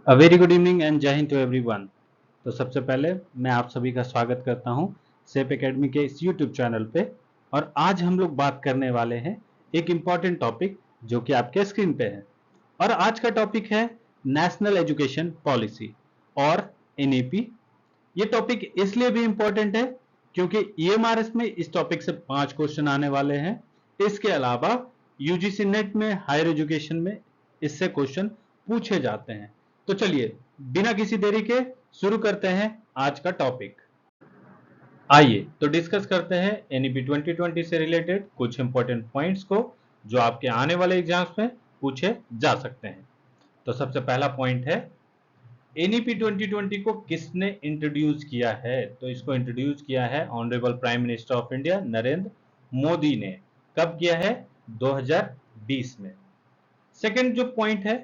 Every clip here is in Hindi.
A very good evening and जय हिंद टू एवरीवन। तो सबसे पहले मैं आप सभी का स्वागत करता हूं सेप एकेडमी के इस यूट्यूब चैनल पे। और आज हम लोग बात करने वाले हैं एक इम्पॉर्टेंट टॉपिक जो कि आपके स्क्रीन पे है। और आज का टॉपिक है नेशनल एजुकेशन पॉलिसी और एनईपी। ये टॉपिक इसलिए भी इम्पोर्टेंट है क्योंकि ईएमआरएस में इस टॉपिक से 5 क्वेश्चन आने वाले हैं। इसके अलावा यूजीसी नेट में हायर एजुकेशन में इससे क्वेश्चन पूछे जाते हैं। तो चलिए बिना किसी देरी के शुरू करते हैं आज का टॉपिक। आइए तो डिस्कस करते हैं एनईपी 2020 से रिलेटेड कुछ इंपॉर्टेंट पॉइंट्स को जो आपके आने वाले एग्जाम्स में पूछे जा सकते हैं। तो सबसे पहला पॉइंट है एनईपी 2020 को किसने इंट्रोड्यूस किया है? तो इसको इंट्रोड्यूस किया है honourable prime minister of India Narendra Modi ने। कब किया है? 2020 में। सेकंड जो पॉइंट है,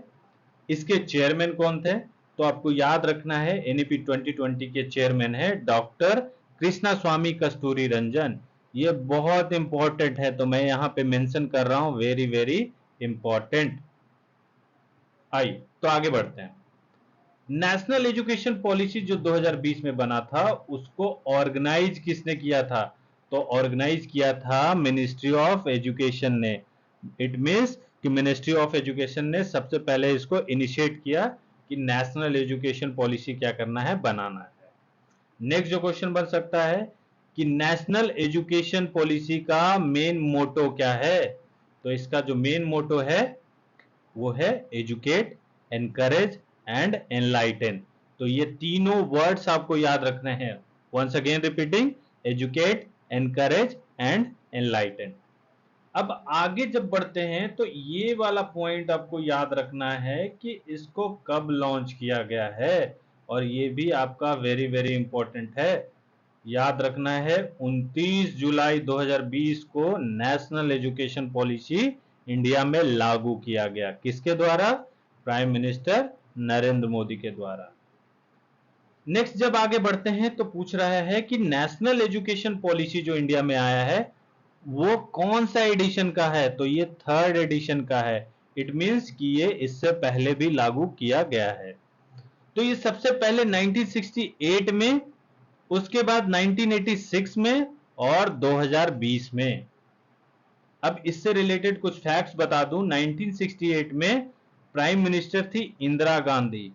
इसके चेयरमैन कौन थे? तो आपको याद रखना है एनईपी 2020 के चेयरमैन है डॉक्टर कृष्णा स्वामी कस्तूरी रंजन। ये बहुत इंपॉर्टेंट है तो मैं यहां पे मेंशन कर रहा हूं, वेरी वेरी इंपॉर्टेंट। आइए तो आगे बढ़ते हैं। नेशनल एजुकेशन पॉलिसी जो 2020 में बना था उसको ऑर्गेनाइज किसने किया था? तो ऑर्गेनाइज किया था मिनिस्ट्री ऑफ एजुकेशन ने। इट मींस कि मिनिस्ट्री ऑफ एजुकेशन ने सबसे पहले इसको इनिशिएट किया कि नेशनल एजुकेशन पॉलिसी क्या करना है, बनाना है। नेक्स्ट जो क्वेश्चन बन सकता है कि नेशनल एजुकेशन पॉलिसी का मेन मोटो क्या है? तो इसका जो मेन मोटो है वो है एजुकेट, एनकरेज एंड एनलाइटन। तो ये तीनों वर्ड्स आपको याद रखने हैं। Once again repeating, educate, encourage and enlighten. अब आगे जब बढ़ते हैं तो ये वाला पॉइंट आपको याद रखना है कि इसको कब लॉन्च किया गया है, और ये भी आपका वेरी वेरी इंपॉर्टेंट है। याद रखना है 29 जुलाई 2020 को नेशनल एजुकेशन पॉलिसी इंडिया में लागू किया गया। किसके द्वारा? प्राइम मिनिस्टर नरेंद्र मोदी के द्वारा। नेक्स्ट जब आगे बढ़ते हैं तो पूछ रहा है कि नेशनल एजुकेशन पॉलिसी जो इंडिया में आया है वो कौन सा एडिशन का है? तो ये थर्ड एडिशन का है। इट मींस कि ये इससे पहले भी लागू किया गया है। तो ये सबसे पहले 1968 में, उसके बाद 1986 में और 2020 में। अब इससे रिलेटेड कुछ फैक्ट्स बता दूं। 1968 में प्राइम मिनिस्टर थी इंदिरा गांधी।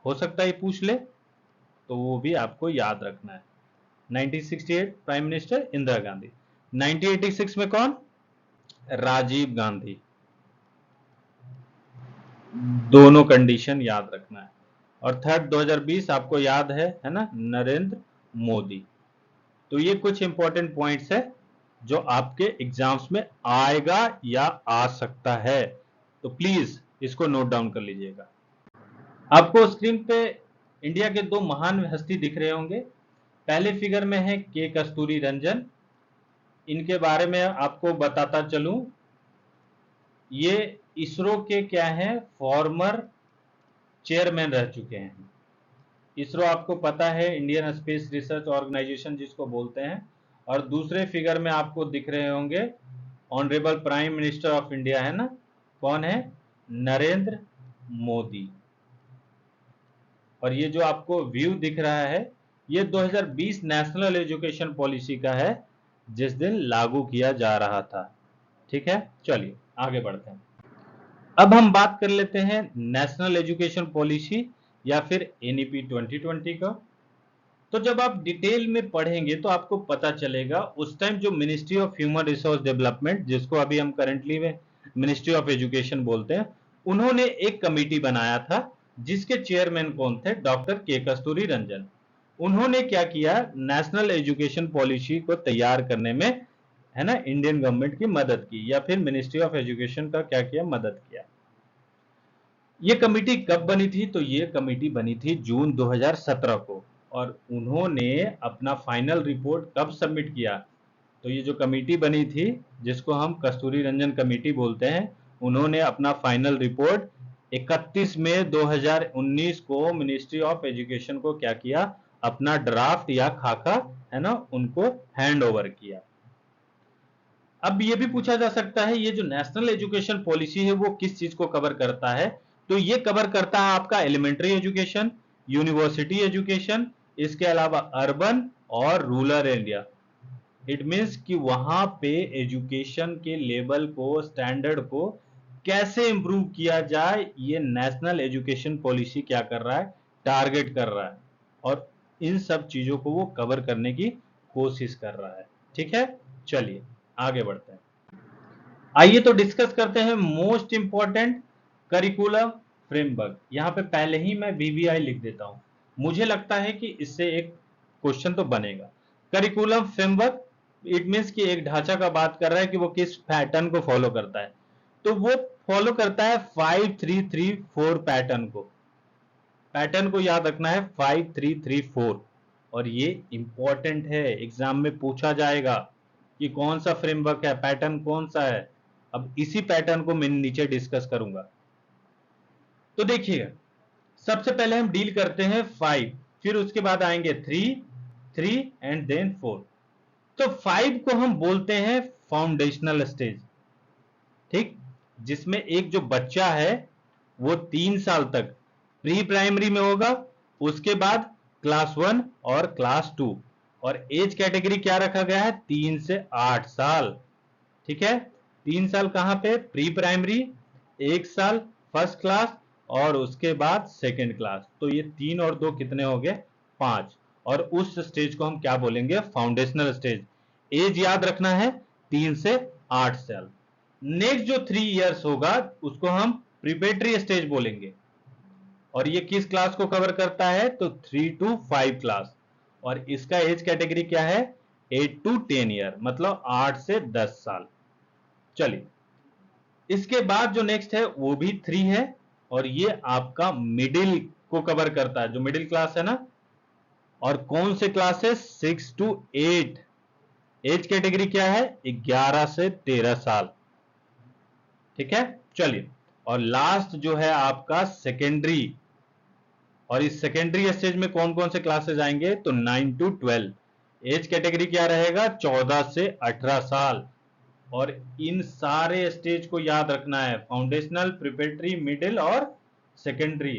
हो सकता है पूछ ले, तो वो भी आपको याद रखना है। 1968 प्राइम मिनिस्टर इंदिरा गांधी। 1986 में कौन? राजीव गांधी। दोनों कंडीशन याद रखना है। और थर्ड 2020 आपको याद है ना, नरेंद्र मोदी। तो ये कुछ इंपॉर्टेंट पॉइंट्स है जो आपके एग्जाम्स में आएगा या आ सकता है। तो प्लीज इसको नोट डाउन कर लीजिएगा। आपको स्क्रीन पे इंडिया के दो महान हस्ती दिख रहे होंगे। पहले फिगर में है के कस्तूरी रंजन। इनके बारे में आपको बताता चलूं, ये इसरो के क्या है, फॉर्मर चेयरमैन रह चुके हैं। इसरो आपको पता है इंडियन स्पेस रिसर्च ऑर्गेनाइजेशन जिसको बोलते हैं। और दूसरे फिगर में आपको दिख रहे होंगे honourable prime minister of India, है ना? कौन है? नरेंद्र मोदी। और ये जो आपको व्यू दिख रहा है ये 2020 नेशनल एजुकेशन पॉलिसी का है जिस दिन लागू किया जा रहा था। ठीक है, चलिए आगे बढ़ते हैं। अब हम बात कर लेते हैं नेशनल एजुकेशन पॉलिसी या फिर एनईपी 2020 का। तो जब आप डिटेल में पढ़ेंगे तो आपको पता चलेगा उस टाइम जो ministry of human resource development, जिसको अभी हम करंटली में मिनिस्ट्री ऑफ एजुकेशन बोलते हैं, उन्होंने एक कमेटी बनाया था जिसके चेयरमैन कौन थे? डॉक्टर के कस्तूरी रंजन। उन्होंने क्या किया? नेशनल एजुकेशन पॉलिसी को तैयार करने में, है ना, इंडियन गवर्नमेंट की मदद की, या फिर मिनिस्ट्री ऑफ एजुकेशन का क्या किया? मदद किया। ये कमेटी कब बनी थी? तो ये कमेटी बनी थी जून 2017 को। और उन्होंने अपना फाइनल रिपोर्ट कब सबमिट किया? तो ये जो कमेटी बनी थी जिसको हम कस्तूरी रंजन कमेटी बोलते हैं, उन्होंने अपना फाइनल रिपोर्ट 31 मई 2019 को मिनिस्ट्री ऑफ एजुकेशन को क्या किया? अपना ड्राफ्ट या खाका, है ना, उनको हैंड ओवर किया। अब ये भी पूछा जा सकता है ये जो नेशनल एजुकेशन पॉलिसी है वो किस चीज को कवर करता है? तो ये कवर करता है आपका एलिमेंट्री एजुकेशन, यूनिवर्सिटी एजुकेशन, इसके अलावा अर्बन और रूरल इंडिया। इट मीन्स कि वहां पे एजुकेशन के लेवल को, स्टैंडर्ड को कैसे इंप्रूव किया जाए, ये नेशनल एजुकेशन पॉलिसी क्या कर रहा है, टारगेट कर रहा है, और इन सब चीजों को वो कवर करने की कोशिश कर रहा है। ठीक है, चलिए आगे बढ़ते हैं। आइए तो डिस्कस करते हैं मोस्ट इंपॉर्टेंट करिकुलम फ्रेमवर्क। यहां पे पहले ही मैं बीबीआई लिख देता हूं, मुझे लगता है कि इससे एक क्वेश्चन तो बनेगा। करिकुलम फ्रेमवर्क इट मीन्स कि एक ढांचा का बात कर रहा है कि वो किस पैटर्न को फॉलो करता है, तो वो फॉलो करता है 5334 पैटर्न को याद रखना है 5334, और ये इंपॉर्टेंट है, एग्जाम में पूछा जाएगा कि कौन सा फ्रेमवर्क है, पैटर्न कौन सा है। अब इसी पैटर्न को मैं नीचे डिस्कस करूंगा। तो देखिएगा, सबसे पहले हम डील करते हैं 5, फिर उसके बाद आएंगे 3 एंड देन 4। तो 5 को हम बोलते हैं फाउंडेशनल स्टेज, ठीक, जिसमें एक जो बच्चा है वो 3 साल तक प्री प्राइमरी में होगा, उसके बाद क्लास 1 और क्लास 2, और एज कैटेगरी क्या रखा गया है, 3 से 8 साल। ठीक है, 3 साल कहां पे, प्री प्राइमरी, 1 साल फर्स्ट क्लास, और उसके बाद सेकेंड क्लास। तो ये 3 और 2 कितने हो गए, 5, और उस स्टेज को हम क्या बोलेंगे, फाउंडेशनल स्टेज। एज याद रखना है 3 से 8 साल। नेक्स्ट जो 3 इयर्स होगा उसको हम प्रिपरेटरी स्टेज बोलेंगे, और ये किस क्लास को कवर करता है, तो 3 to 5 क्लास, और इसका एज कैटेगरी क्या है, 8 to 10 ईयर, मतलब 8 से 10 साल। चलिए, इसके बाद जो नेक्स्ट है वो भी 3 है, और ये आपका मिडिल को कवर करता है, जो मिडिल क्लास है ना, और कौन से क्लासेस, 6 to 8। एज कैटेगरी क्या है, 11 से 13 साल। ठीक है, चलिए, और लास्ट जो है आपका सेकेंडरी, और इस सेकेंडरी स्टेज में कौन कौन से क्लासेस आएंगे, तो 9 to 12। एज कैटेगरी क्या रहेगा, 14 से 18 साल। और इन सारे स्टेज को याद रखना है, फाउंडेशनल, प्रिपरेटरी, मिडिल और सेकेंडरी।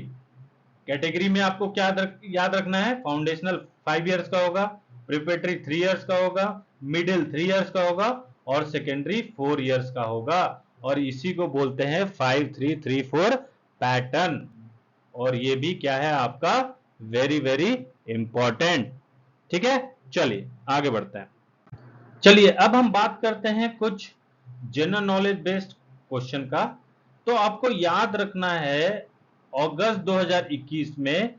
कैटेगरी में आपको क्या याद रखना है, फाउंडेशनल 5 इयर्स का होगा, प्रिपरेटरी 3 इयर्स का होगा, मिडिल 3 इयर्स का होगा, और सेकेंडरी 4 इयर्स का होगा, और इसी को बोलते हैं 5334 पैटर्न। और ये भी क्या है आपका, वेरी वेरी इंपॉर्टेंट। ठीक है, चलिए आगे बढ़ते हैं। चलिए अब हम बात करते हैं कुछ जनरल नॉलेज बेस्ड क्वेश्चन का। तो आपको याद रखना है, अगस्त 2021 में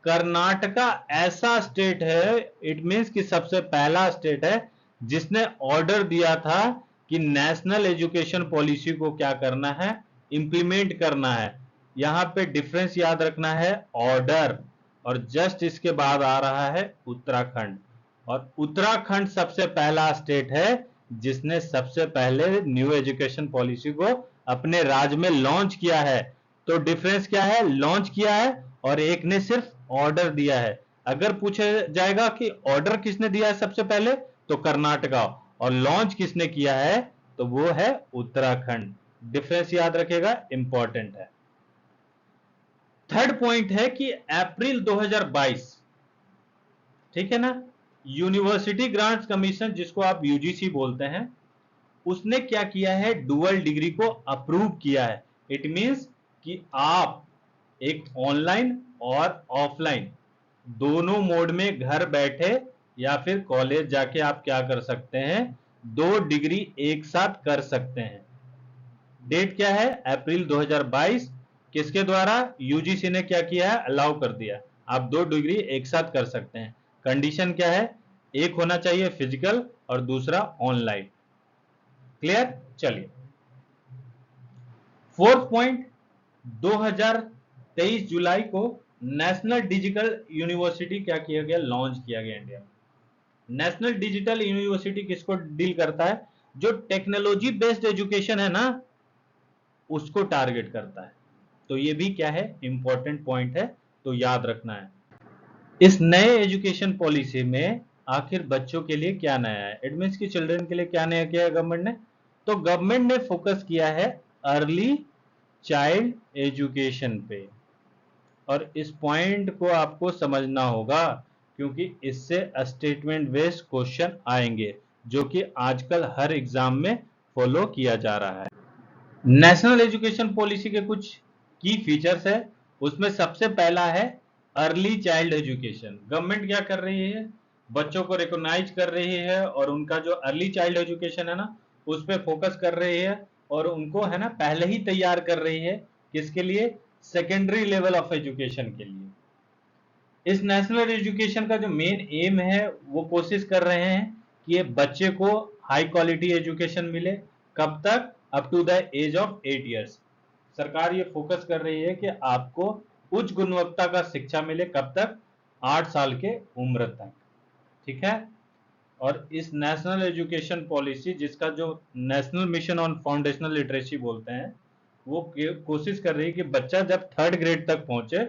कर्नाटका ऐसा स्टेट है, इट मींस कि सबसे पहला स्टेट है जिसने ऑर्डर दिया था कि नेशनल एजुकेशन पॉलिसी को क्या करना है, इंप्लीमेंट करना है। यहां पे डिफरेंस याद रखना है, ऑर्डर, और जस्ट इसके बाद आ रहा है उत्तराखंड, और उत्तराखंड सबसे पहला स्टेट है जिसने सबसे पहले न्यू एजुकेशन पॉलिसी को अपने राज्य में लॉन्च किया है। तो डिफरेंस क्या है, लॉन्च किया है और एक ने सिर्फ ऑर्डर दिया है। अगर पूछा जाएगा कि ऑर्डर किसने दिया है सबसे पहले, तो कर्नाटका, और लॉन्च किसने किया है, तो वो है उत्तराखंड। डिफरेंस याद रखेगा, इंपॉर्टेंट है। थर्ड पॉइंट है कि अप्रैल 2022, ठीक है ना, यूनिवर्सिटी ग्रांट्स कमीशन, जिसको आप यूजीसी बोलते हैं, उसने क्या किया है, डुअल डिग्री को अप्रूव किया है। इट मींस कि आप एक ऑनलाइन और ऑफलाइन दोनों मोड में घर बैठे या फिर कॉलेज जाके आप क्या कर सकते हैं, 2 डिग्री एक साथ कर सकते हैं। डेट क्या है, अप्रैल 2022। किसके द्वारा, यूजीसी ने क्या किया है, अलाउ कर दिया, आप 2 डिग्री एक साथ कर सकते हैं। कंडीशन क्या है, एक होना चाहिए फिजिकल और दूसरा ऑनलाइन। क्लियर, चलिए फोर्थ पॉइंट, 2023 जुलाई को नेशनल डिजिटल यूनिवर्सिटी क्या किया गया, लॉन्च किया गया इंडिया में। नेशनल डिजिटल यूनिवर्सिटी किसको डील करता है, जो टेक्नोलॉजी बेस्ड एजुकेशन है ना, उसको टारगेट करता है। तो ये भी क्या है, इंपॉर्टेंट पॉइंट है, तो याद रखना है। इस नए एजुकेशन पॉलिसी में आखिर बच्चों के लिए क्या नया है, इट मींस की चिल्ड्रन के लिए क्या नया किया है गवर्नमेंट ने, तो गवर्नमेंट ने फोकस किया है अर्ली चाइल्ड एजुकेशन पे। और इस पॉइंट को आपको समझना होगा क्योंकि इससे स्टेटमेंट बेस्ड क्वेश्चन आएंगे जो कि आजकल हर एग्जाम में फॉलो किया जा रहा है। नेशनल एजुकेशन पॉलिसी के कुछ की फीचर्स है, उसमें सबसे पहला है अर्ली चाइल्ड एजुकेशन। गवर्नमेंट क्या कर रही है, बच्चों को रिकॉग्नाइज कर रही है और उनका जो अर्ली चाइल्ड एजुकेशन है ना उस पर फोकस कर रही है और उनको है ना पहले ही तैयार कर रही है। किसके लिए, सेकेंडरी लेवल ऑफ एजुकेशन के लिए। इस नेशनल एजुकेशन का जो मेन एम है वो कोशिश कर रहे हैं कि ये बच्चे को हाई क्वालिटी एजुकेशन मिले। कब तक, up to the age of 8 years. सरकार ये फोकस कर रही है कि आपको उच्च गुणवत्ता का शिक्षा मिले। कब तक, 8 साल के उम्र तक। ठीक है। और इस नेशनल एजुकेशन पॉलिसी जिसका जो national mission on foundational literacy बोलते हैं वो कोशिश कर रही है कि बच्चा जब 3rd ग्रेड तक पहुंचे,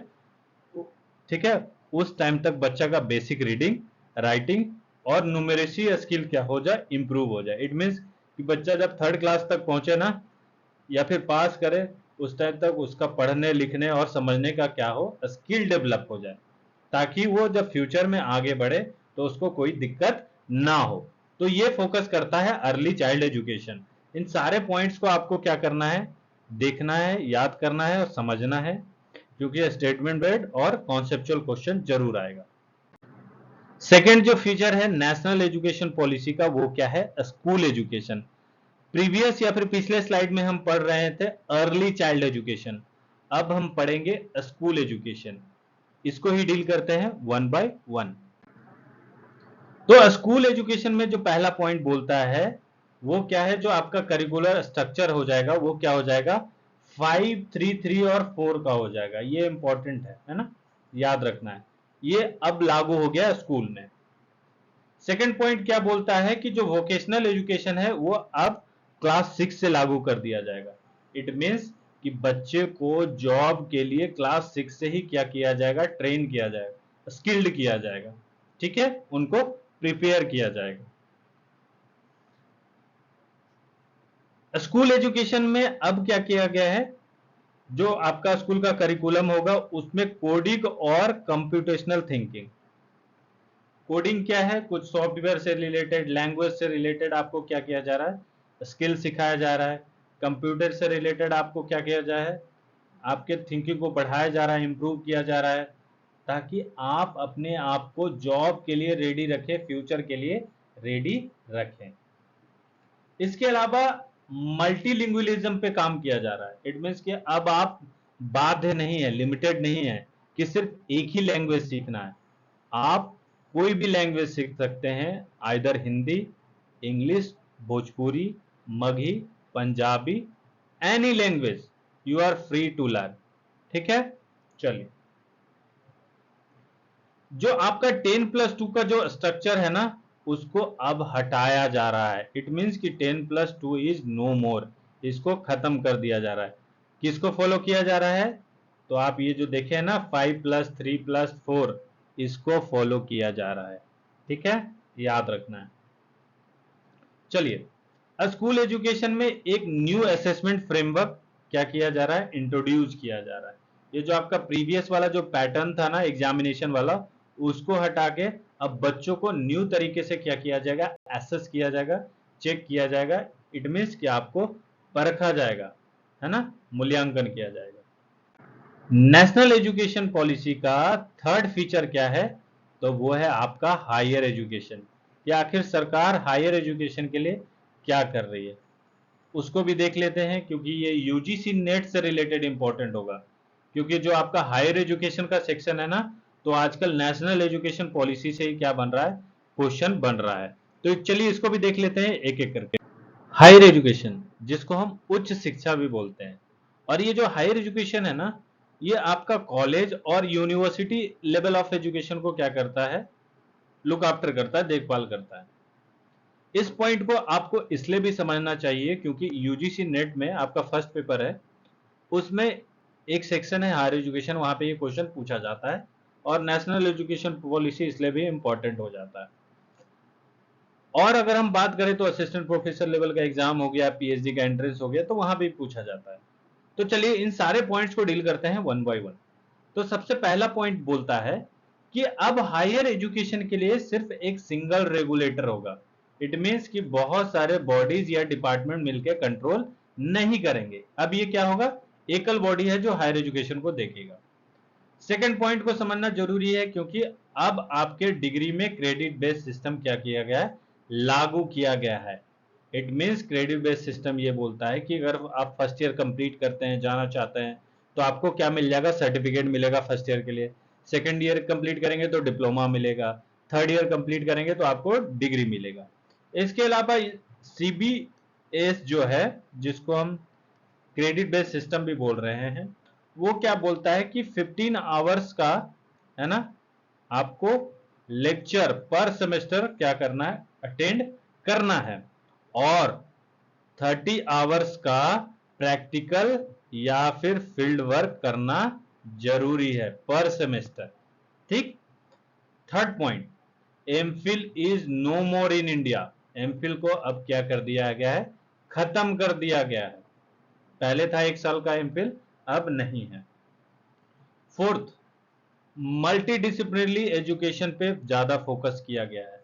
ठीक है, उस टाइम तक बच्चा का बेसिक रीडिंग, राइटिंग और न्यूमेरेसी स्किल क्या हो जाए, इंप्रूव हो जाए। इट मीन्स कि बच्चा जब 3rd क्लास तक पहुंचे ना या फिर पास करे उस टाइम तक उसका पढ़ने लिखने और समझने का क्या हो, स्किल डेवलप हो जाए ताकि वो जब फ्यूचर में आगे बढ़े तो उसको कोई दिक्कत ना हो। तो ये फोकस करता है अर्ली चाइल्ड एजुकेशन। इन सारे पॉइंट्स को आपको क्या करना है, देखना है, याद करना है और समझना है क्योंकि स्टेटमेंट बेस्ड और कॉन्सेप्चुअल क्वेश्चन जरूर आएगा। सेकेंड जो फीचर है नेशनल एजुकेशन पॉलिसी का वो क्या है, स्कूल एजुकेशन। प्रीवियस या फिर पिछले स्लाइड में हम पढ़ रहे थे अर्ली चाइल्ड एजुकेशन, अब हम पढ़ेंगे स्कूल एजुकेशन। इसको ही डील करते हैं वन बाय वन। तो स्कूल एजुकेशन में जो पहला पॉइंट बोलता है वो क्या है, जो आपका करिकुलर स्ट्रक्चर हो जाएगा वो क्या हो जाएगा, 5, 3, 3 और 4 का हो जाएगा। ये इंपॉर्टेंट है ना, याद रखना है। ये अब लागू हो गया स्कूल में। सेकंड पॉइंट क्या बोलता है कि जो वोकेशनल एजुकेशन है वो अब क्लास 6 से लागू कर दिया जाएगा। इट मीन्स कि बच्चे को जॉब के लिए क्लास 6 से ही क्या किया जाएगा, ट्रेन किया जाएगा, स्किल्ड किया जाएगा। ठीक है, उनको प्रिपेयर किया जाएगा। स्कूल एजुकेशन में अब क्या किया गया है, जो आपका स्कूल का करिकुलम होगा उसमें कोडिंग और कंप्यूटेशनल थिंकिंग। कोडिंग क्या है, कुछ सॉफ्टवेयर से रिलेटेड, लैंग्वेज से रिलेटेड आपको क्या किया जा रहा है, स्किल सिखाया जा रहा है। कंप्यूटर से रिलेटेड आपको क्या किया जा रहा है, आपके थिंकिंग को बढ़ाया जा रहा है, इंप्रूव किया जा रहा है ताकि आप अपने आप को जॉब के लिए रेडी रखें, फ्यूचर के लिए रेडी रखें। इसके अलावा मल्टीलिंगुअलिज्म पे काम किया जा रहा है। इट मीन्स कि अब आप बाध्य नहीं है, लिमिटेड नहीं है कि सिर्फ एक ही लैंग्वेज सीखना है। आप कोई भी लैंग्वेज सीख सकते हैं, either Hindi, English, Bhojpuri, Magahi, Punjabi, any language you are free to learn. ठीक है। चलिए, जो आपका 10+2 का जो स्ट्रक्चर है ना उसको अब हटाया जा रहा है। इट मीन्स कि 10+2 इज नो मोर, इसको खत्म कर दिया जा रहा है। किसको फॉलो किया जा रहा है, तो आप ये जो देखे ना 5+3+4 इसको फॉलो किया जा रहा है। ठीक है, याद रखना है। चलिए, स्कूल एजुकेशन में एक न्यू असेसमेंट फ्रेमवर्क क्या किया जा रहा है, इंट्रोड्यूस किया जा रहा है। ये जो आपका प्रीवियस वाला जो पैटर्न था ना एग्जामिनेशन वाला, उसको हटा के अब बच्चों को न्यू तरीके से क्या किया जाएगा, एसेस किया जाएगा, चेक किया जाएगा। इट मीन्स कि आपको परखा जाएगा, है ना, मूल्यांकन किया जाएगा। नेशनल एजुकेशन पॉलिसी का थर्ड फीचर क्या है, तो वो है आपका हायर एजुकेशन। कि आखिर सरकार हायर एजुकेशन के लिए क्या कर रही है उसको भी देख लेते हैं क्योंकि ये यूजीसी नेट से रिलेटेड इंपॉर्टेंट होगा। क्योंकि जो आपका हायर एजुकेशन का सेक्शन है ना, तो आजकल नेशनल एजुकेशन पॉलिसी से ही क्या बन रहा है, क्वेश्चन बन रहा है। तो चलिए इसको भी देख लेते हैं एक एक करके। हायर एजुकेशन जिसको हम उच्च शिक्षा भी बोलते हैं, और ये जो हायर एजुकेशन है ना ये आपका कॉलेज और यूनिवर्सिटी लेवल ऑफ एजुकेशन को क्या करता है, लुक आफ्टर करता है, देखभाल करता है। इस पॉइंट को आपको इसलिए भी समझना चाहिए क्योंकि यूजीसी नेट में आपका फर्स्ट पेपर है, उसमें एक सेक्शन है हायर एजुकेशन, वहां पे ये क्वेश्चन पूछा जाता है और नेशनल एजुकेशन पॉलिसी इसलिए भी इंपॉर्टेंट हो जाता है। और अगर हम बात करें तो असिस्टेंट प्रोफेसर लेवल का एग्जाम हो गया, पीएचडी का एंट्रेंस हो गया, तो वहां भी पूछा जाता है। तो चलिए इन सारे पॉइंट्स को डील करते हैं वन बाय वन। तो सबसे पहला पॉइंट बोलता है कि अब हायर एजुकेशन के लिए सिर्फ एक सिंगल रेगुलेटर होगा। इट मींस कि बहुत सारे बॉडीज या डिपार्टमेंट मिलकर कंट्रोल नहीं करेंगे। अब ये क्या होगा, एकल बॉडी है जो हायर एजुकेशन को देखेगा। सेकंड पॉइंट को समझना जरूरी है क्योंकि अब आपके डिग्री में क्रेडिट बेस्ड सिस्टम क्या किया गया है, लागू किया गया है। It means credit based system ये बोलता है कि अगर आप फर्स्ट ईयर कंप्लीट करते हैं, जाना चाहते हैं, तो आपको क्या मिल जाएगा, सर्टिफिकेट मिलेगा फर्स्ट ईयर के लिए। सेकंड ईयर कंप्लीट करेंगे तो डिप्लोमा मिलेगा। थर्ड ईयर कंप्लीट करेंगे तो आपको डिग्री मिलेगा। इसके अलावा सीबीएस जो है, जिसको हम क्रेडिट बेस्ड सिस्टम भी बोल रहे हैं, वो क्या बोलता है कि 15 आवर्स का, है ना, आपको लेक्चर पर सेमेस्टर क्या करना है, अटेंड करना है, और 30 आवर्स का प्रैक्टिकल या फिर फील्ड वर्क करना जरूरी है पर सेमेस्टर। ठीक। Third point, MPhil is no more in India. MPhil को अब क्या कर दिया गया है, खत्म कर दिया गया है। पहले था 1 साल का एमफिल, अब नहीं है। फोर्थ, मल्टीडिसिप्लिनरी एजुकेशन पे ज्यादा फोकस किया गया है।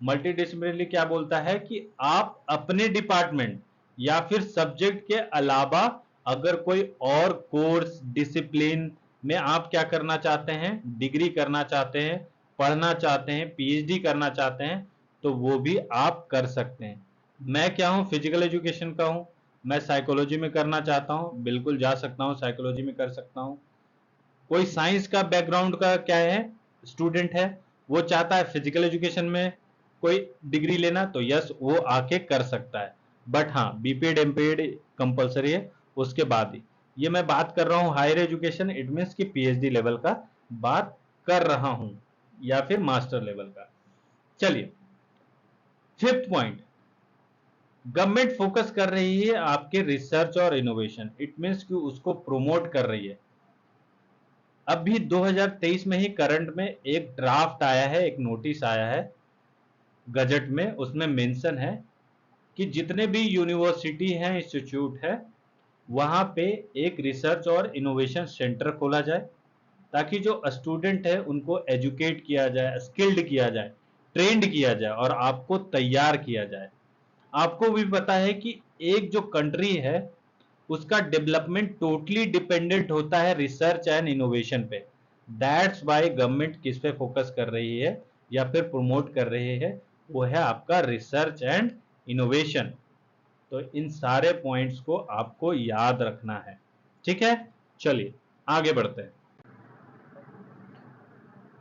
मल्टीडिसिप्लिनरी क्या बोलता है कि आप अपने डिपार्टमेंट या फिर सब्जेक्ट के अलावा अगर कोई और कोर्स डिसिप्लिन में आप क्या करना चाहते हैं, डिग्री करना चाहते हैं, पढ़ना चाहते हैं, पीएचडी करना चाहते हैं, तो वो भी आप कर सकते हैं। मैं क्या हूं, फिजिकल एजुकेशन का हूं। मैं साइकोलॉजी में करना चाहता हूं, बिल्कुल जा सकता हूं, साइकोलॉजी में कर सकता हूं। कोई साइंस का बैकग्राउंड का क्या है, स्टूडेंट है, वो चाहता है फिजिकल एजुकेशन में कोई डिग्री लेना, तो यस वो आके कर सकता है। बट हाँ, बीपीएड एमपीएड कंपलसरी है उसके बाद ही। ये मैं बात कर रहा हूं हायर एजुकेशन, इट मींस कि पीएचडी लेवल का बात कर रहा हूं या फिर मास्टर लेवल का। चलिए फिफ्थ पॉइंट, गवर्नमेंट फोकस कर रही है आपके रिसर्च और इनोवेशन। इट मींस कि उसको प्रोमोट कर रही है। अभी 2023 में ही करंट में एक ड्राफ्ट आया है, एक नोटिस आया है गजट में, उसमें मेंशन है कि जितने भी यूनिवर्सिटी हैं, इंस्टीट्यूट है, वहां पे एक रिसर्च और इनोवेशन सेंटर खोला जाए, ताकि जो स्टूडेंट है उनको एजुकेट किया जाए, स्किल्ड किया जाए, ट्रेंड किया जाए और आपको तैयार किया जाए। आपको भी पता है कि एक जो कंट्री है उसका डेवलपमेंट टोटली डिपेंडेंट होता है रिसर्च एंड इनोवेशन पे। दैट्स वाई गवर्नमेंट किस पे फोकस कर रही है या फिर प्रमोट कर रही है, वो है आपका रिसर्च एंड इनोवेशन। तो इन सारे पॉइंट्स को आपको याद रखना है। ठीक है, चलिए आगे बढ़ते हैं।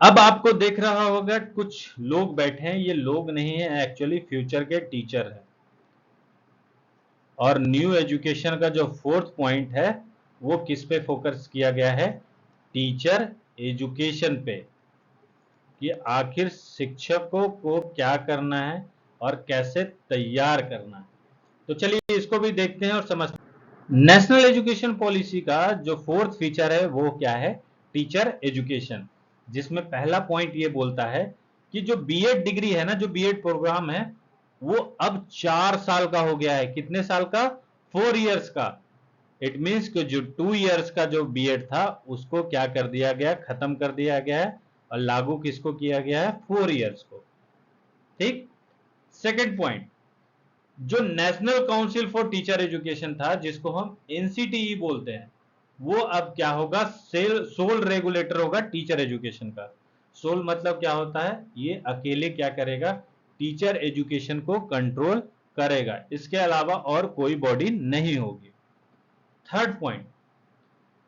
अब आपको देख रहा होगा कुछ लोग बैठे हैं, ये लोग नहीं है, एक्चुअली फ्यूचर के टीचर हैं। और न्यू एजुकेशन का जो फोर्थ पॉइंट है वो किस पे फोकस किया गया है, टीचर एजुकेशन पे, कि आखिर शिक्षकों को क्या करना है और कैसे तैयार करना है। तो चलिए इसको भी देखते हैं और समझते हैं। नेशनल एजुकेशन पॉलिसी का जो फोर्थ फीचर है वो क्या है, टीचर एजुकेशन, जिसमें पहला पॉइंट ये बोलता है कि जो बीएड डिग्री है ना, जो बीएड प्रोग्राम है, वो अब 4 साल का हो गया है। कितने साल का, 4 इयर्स का। इट मींस कि जो 2 इयर्स का जो बीएड था उसको क्या कर दिया गया, खत्म कर दिया गया है, और लागू किसको किया गया है, 4 इयर्स को। ठीक। सेकंड पॉइंट, जो national council for teacher education था, जिसको हम एनसीटीई बोलते हैं, वो अब क्या होगा, सोल रेगुलेटर होगा टीचर एजुकेशन का। सोल मतलब क्या होता है, ये अकेले क्या करेगा, टीचर एजुकेशन को कंट्रोल करेगा, इसके अलावा और कोई बॉडी नहीं होगी। Third point,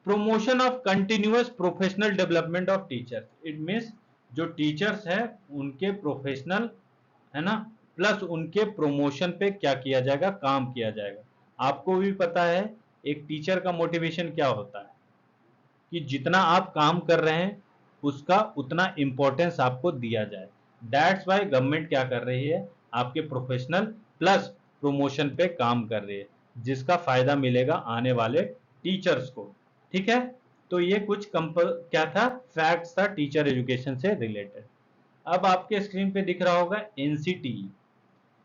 promotion of continuous professional development of teachers. It means जो टीचर्स हैं उनके प्रोफेशनल, है ना, प्लस उनके प्रमोशन पे क्या किया जाएगा, काम किया जाएगा। आपको भी पता है एक टीचर का मोटिवेशन क्या होता है, कि जितना आप काम कर रहे हैं उसका उतना इंपॉर्टेंस आपको दिया जाए। दैट्स वाई गवर्नमेंट क्या कर रही है, आपके प्रोफेशनल प्लस प्रमोशन पे काम कर रही है, जिसका फायदा मिलेगा आने वाले टीचर्स को। ठीक है, तो ये कुछ क्या था, फैक्ट्स था टीचर एजुकेशन से रिलेटेड। अब आपके स्क्रीन पे दिख रहा होगा एनसीटीई।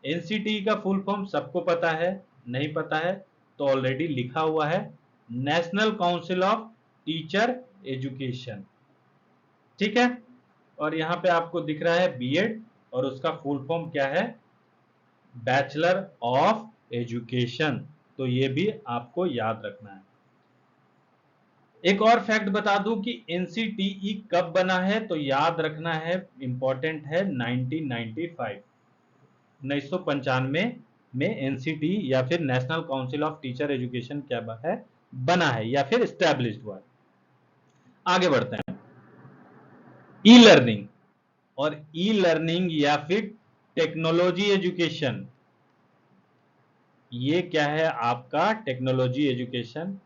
एनसीटीई का फुल फॉर्म सबको पता है, नहीं पता है तो ऑलरेडी लिखा हुआ है, national council of teacher education. ठीक है, और यहां पे आपको दिख रहा है बीएड, और उसका फुल फॉर्म क्या है, बैचलर ऑफ एजुकेशन। तो ये भी आपको याद रखना है। एक और फैक्ट बता दूं कि एनसीटीई कब बना है, तो याद रखना है, इंपॉर्टेंट है, 1995, 1995 में एनसीटीई या फिर national council of teacher education क्या है, बना है या फिर स्टैब्लिश्ड हुआ है। आगे बढ़ते हैं। ई लर्निंग, और ई लर्निंग या फिर टेक्नोलॉजी एजुकेशन, ये क्या है आपका, टेक्नोलॉजी एजुकेशन।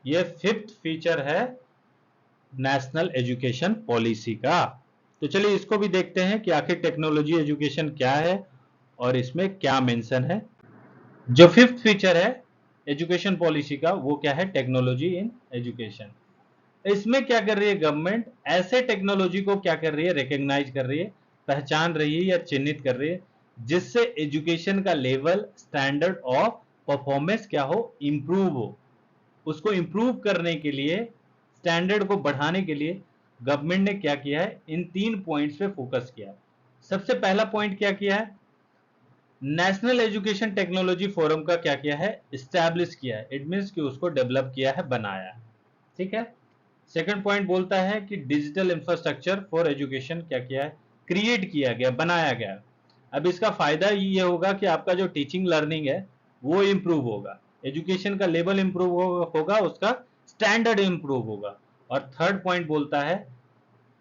ये फिफ्थ फीचर है नेशनल एजुकेशन पॉलिसी का। तो चलिए इसको भी देखते हैं कि आखिर टेक्नोलॉजी एजुकेशन क्या है और इसमें क्या मेंशन है। जो फिफ्थ फीचर है एजुकेशन पॉलिसी का, वो क्या है, टेक्नोलॉजी इन एजुकेशन। इसमें क्या कर रही है गवर्नमेंट, ऐसे टेक्नोलॉजी को क्या कर रही है, रिकॉग्नाइज कर रही है, पहचान रही है या चिन्हित कर रही है, जिससे एजुकेशन का लेवल, स्टैंडर्ड ऑफ परफॉर्मेंस क्या हो, इंप्रूव हो। उसको इंप्रूव करने के लिए, स्टैंडर्ड को बढ़ाने के लिए गवर्नमेंट ने क्या किया है, इन 3 पॉइंट्स पे फोकस किया है। सबसे पहला पॉइंट क्या किया है, नेशनल एजुकेशन टेक्नोलॉजी फोरम का क्या किया है, स्टैब्लिश किया है। इट मींस कि उसको डेवलप किया है, बनाया है। ठीक है। सेकंड पॉइंट बोलता है कि डिजिटल इंफ्रास्ट्रक्चर फॉर एजुकेशन क्या किया है, क्रिएट किया गया, बनाया गया। अब इसका फायदा ये होगा कि आपका जो टीचिंग लर्निंग है वो इंप्रूव होगा, एजुकेशन का लेवल इंप्रूव होगा, उसका स्टैंडर्ड इंप्रूव होगा। और थर्ड पॉइंट बोलता है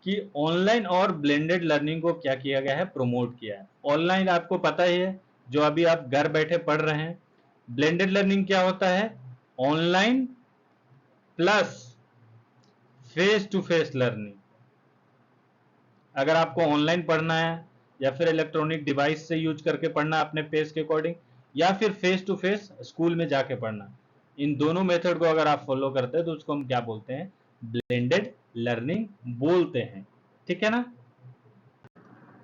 कि ऑनलाइन और ब्लेंडेड लर्निंग को क्या किया गया है, प्रमोट किया है। ऑनलाइन आपको पता ही है, जो अभी आप घर बैठे पढ़ रहे हैं। ब्लेंडेड लर्निंग क्या होता है, online plus face to face learning. अगर आपको ऑनलाइन पढ़ना है या फिर इलेक्ट्रॉनिक डिवाइस से यूज करके पढ़ना अपने पेस के अकॉर्डिंग, या फिर फेस टू फेस स्कूल में जाके पढ़ना, इन दोनों मेथड को अगर आप फॉलो करते हैं तो उसको हम क्या बोलते हैं, ब्लेंडेड लर्निंग बोलते हैं। ठीक है ना।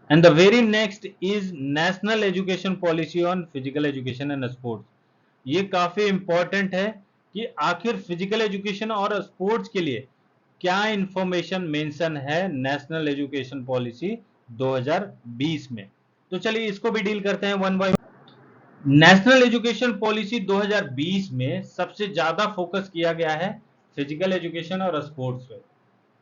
And the very next is national education policy on physical education and sports. ये काफी इंपॉर्टेंट है कि आखिर फिजिकल एजुकेशन और स्पोर्ट्स के लिए क्या इंफॉर्मेशन मेंशन है नेशनल एजुकेशन पॉलिसी 2020 में। तो चलिए इसको भी डील करते हैं one by. National education policy 2020 में सबसे ज्यादा फोकस किया गया है फिजिकल एजुकेशन और स्पोर्ट्स पे,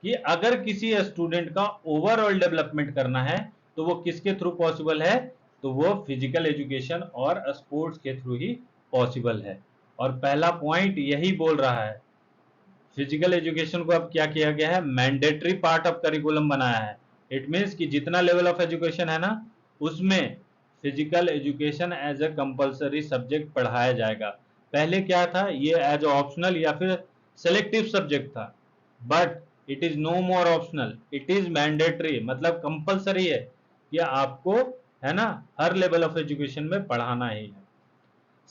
कि अगर किसी स्टूडेंट का ओवरऑल डेवलपमेंट करना है तो वो किसके थ्रू पॉसिबल है, तो वो फिजिकल एजुकेशन और स्पोर्ट्स के थ्रू ही पॉसिबल है। और पहला पॉइंट यही बोल रहा है, फिजिकल एजुकेशन को अब क्या किया गया है, मैंडेटरी पार्ट ऑफ करिकुलम बनाया है। इट मीन्स कि जितना लेवल ऑफ एजुकेशन है ना, उसमें physical education as a compulsory subject पढ़ाया जाएगा। पहले क्या था, ये एज ऑप्शनल या फिर सेलेक्टिव सब्जेक्ट था, but it is no more optional, it is mandatory, मतलब कंपलसरी है कि आपको, है ना, हर लेवल ऑफ एजुकेशन में पढ़ाना ही है।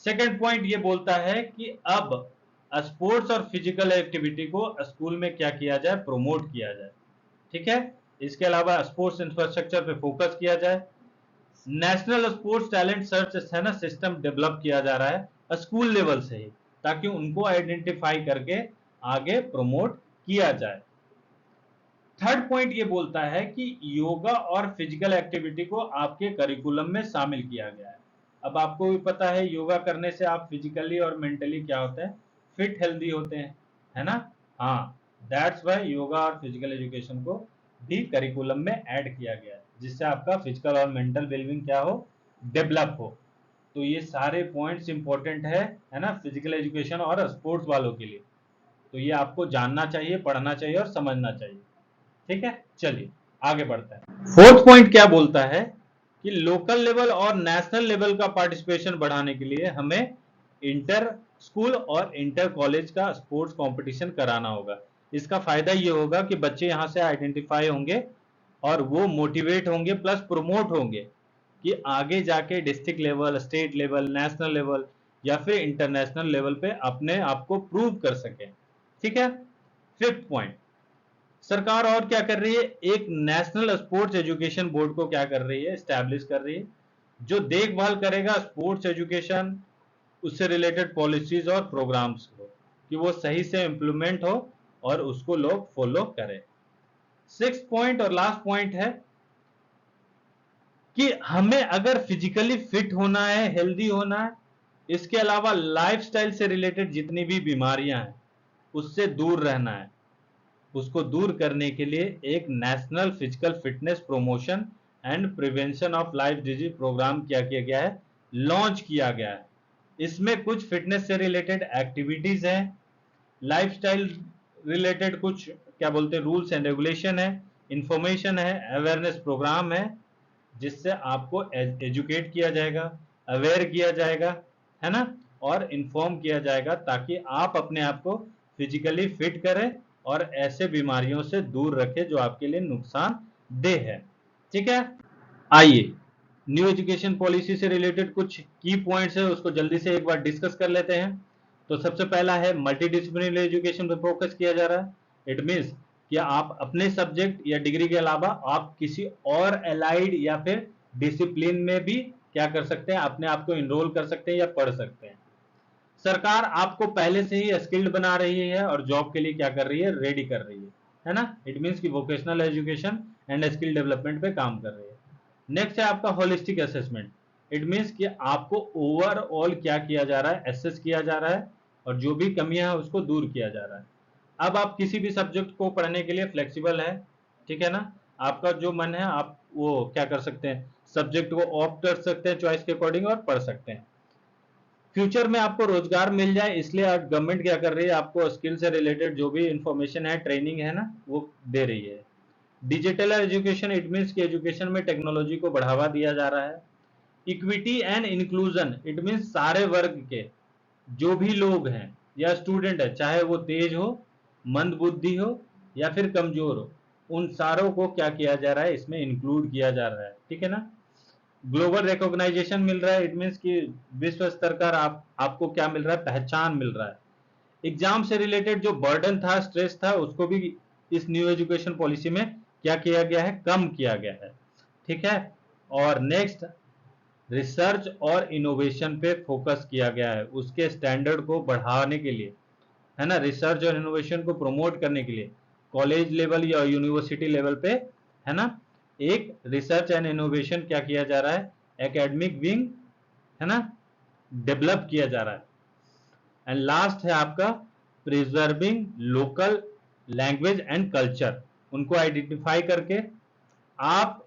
सेकंड पॉइंट ये बोलता है कि अब स्पोर्ट्स और फिजिकल एक्टिविटी को स्कूल में क्या किया जाए, प्रमोट किया जाए। ठीक है। इसके अलावा स्पोर्ट्स इंफ्रास्ट्रक्चर पे फोकस किया जाए। नेशनल स्पोर्ट्स टैलेंट सर्च है ना, सिस्टम डेवलप किया जा रहा है स्कूल लेवल से ही, ताकि उनको आइडेंटिफाई करके आगे प्रमोट किया जाए। थर्ड पॉइंट ये बोलता है कि योगा और फिजिकल एक्टिविटी को आपके करिकुलम में शामिल किया गया है। अब आपको भी पता है योगा करने से आप फिजिकली और मेंटली क्या होते हैं, फिट हेल्दी होते हैं, है ना। हाँ, दैट्स वाई योगा और फिजिकल एजुकेशन को भी करिकुलम में ऐड किया गया है, जिससे आपका फिजिकल और मेंटल वेलबींग क्या हो, डेवलप हो। तो ये सारे पॉइंट्स इंपॉर्टेंट है ना, फिजिकल एजुकेशन और स्पोर्ट्स वालों के लिए। तो ये आपको जानना चाहिए, पढ़ना चाहिए और समझना चाहिए। ठीक है, चलिए आगे बढ़ते हैं। फोर्थ पॉइंट क्या बोलता है कि लोकल लेवल और नेशनल लेवल का पार्टिसिपेशन बढ़ाने के लिए हमें इंटर स्कूल और इंटर कॉलेज का स्पोर्ट्स कंपटीशन कराना होगा। इसका फायदा ये होगा कि बच्चे यहां से आइडेंटिफाई होंगे और वो मोटिवेट होंगे प्लस प्रमोट होंगे कि आगे जाके district level, state level, national level या फिर इंटरनेशनल लेवल पे अपने आप को प्रूव कर सके। ठीक है। फिफ्थ पॉइंट, सरकार और क्या कर रही है, एक नेशनल स्पोर्ट्स एजुकेशन बोर्ड को क्या कर रही है, स्टैब्लिश कर रही है, जो देखभाल करेगा स्पोर्ट्स एजुकेशन, उससे रिलेटेड पॉलिसीज और प्रोग्राम्स को। कि वो सही से इम्प्लीमेंट हो और उसको लोग फॉलो करें। 6th पॉइंट और लास्ट पॉइंट है कि हमें अगर फिजिकली फिट होना है, हेल्दी होना है, इसके अलावा लाइफस्टाइल से रिलेटेड जितनी भी बीमारियां हैं उससे दूर रहना है, उसको दूर करने के लिए एक national physical fitness promotion and prevention of life disease programme क्या किया गया है, लॉन्च किया गया है। इसमें कुछ फिटनेस से रिलेटेड एक्टिविटीज हैं, लाइफस्टाइल रिलेटेड कुछ क्या बोलते हैं रूल्स एंड रेगुलेशन है, इंफॉर्मेशन है, अवेयरनेस प्रोग्राम है, जिससे आपको एजुकेट किया जाएगा, अवेयर किया जाएगा, है ना, और इन्फॉर्म किया जाएगा ताकि आप अपने आप को फिजिकली फिट करें और ऐसे बीमारियों से दूर रखें जो आपके लिए नुकसान देह है। ठीक है, आइए न्यू एजुकेशन पॉलिसी से रिलेटेड कुछ की पॉइंट्स है उसको जल्दी से एक बार डिस्कस कर लेते हैं। तो सबसे पहला है मल्टीडिसिप्लिनरी एजुकेशन पे फोकस किया जा रहा है। इट मींस कि आप अपने सब्जेक्ट या डिग्री के अलावा आप किसी और एलाइड या फिर डिसिप्लिन में भी क्या कर सकते हैं, अपने आप को इनरोल कर सकते हैं या पढ़ सकते हैं। सरकार आपको पहले से ही स्किल्ड बना रही है और जॉब के लिए क्या कर रही है, रेडी कर रही है ना। इट मींस कि vocational education and skill development पे काम कर रही है। नेक्स्ट है आपका होलिस्टिक असेसमेंट। इट मींस कि आपको ओवरऑल क्या किया जा रहा है, एसेस किया जा रहा है और जो भी कमियां हैं उसको दूर किया जा रहा है। अब आप किसी भी सब्जेक्ट को पढ़ने के लिए फ्लेक्सिबल है, ठीक है ना, आपका जो मन है आप वो क्या कर सकते हैं, सब्जेक्ट को ऑप्ट कर सकते हैं चॉइस के अकॉर्डिंग और पढ़ सकते हैं। फ्यूचर में आपको रोजगार मिल जाए इसलिए आज गवर्नमेंट क्या कर रही है, आपको स्किल से रिलेटेड जो भी इंफॉर्मेशन है, ट्रेनिंग है ना, वो दे रही है। डिजिटल एजुकेशन, इट मीन्स कि एजुकेशन में टेक्नोलॉजी को बढ़ावा दिया जा रहा है। Equity and inclusion, it means सारे वर्ग के जो भी लोग हैं या स्टूडेंट है, चाहे वो तेज हो, मंद बुद्धि हो या फिर कमजोर हो, उन सारों को क्या किया जा रहा है, इसमें इंक्लूड किया जा रहा है। ठीक है ना। ग्लोबल रिकॉग्नाइजेशन मिल रहा है, इट मीन्स कि विश्व स्तर का आपको क्या मिल रहा है, पहचान मिल रहा है। एग्जाम से रिलेटेड जो बर्डन था, स्ट्रेस था, उसको भी इस न्यू एजुकेशन पॉलिसी में क्या किया गया है, कम किया गया है। ठीक है। और नेक्स्ट, रिसर्च और इनोवेशन पे फोकस किया गया है, उसके स्टैंडर्ड को बढ़ाने के लिए, है ना, रिसर्च और इनोवेशन को प्रमोट करने के लिए कॉलेज लेवल या यूनिवर्सिटी लेवल पे, है ना, एक रिसर्च एंड इनोवेशन क्या किया जा रहा है, एकेडमिक विंग, है ना, डेवलप किया जा रहा है। एंड लास्ट है आपका preserving local language and culture. उनको आइडेंटिफाई करके आप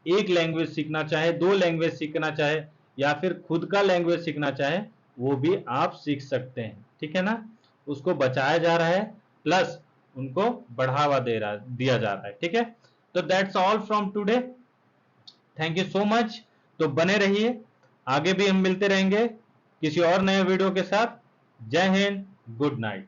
एक लैंग्वेज सीखना चाहे, दो लैंग्वेज सीखना चाहे या फिर खुद का लैंग्वेज सीखना चाहे, वो भी आप सीख सकते हैं। ठीक है ना, उसको बचाया जा रहा है प्लस उनको बढ़ावा दिया जा रहा है। ठीक है, तो that's all from today, thank you so much. तो बने रहिए, आगे भी हम मिलते रहेंगे किसी और नए वीडियो के साथ। जय हिंद, गुड नाइट।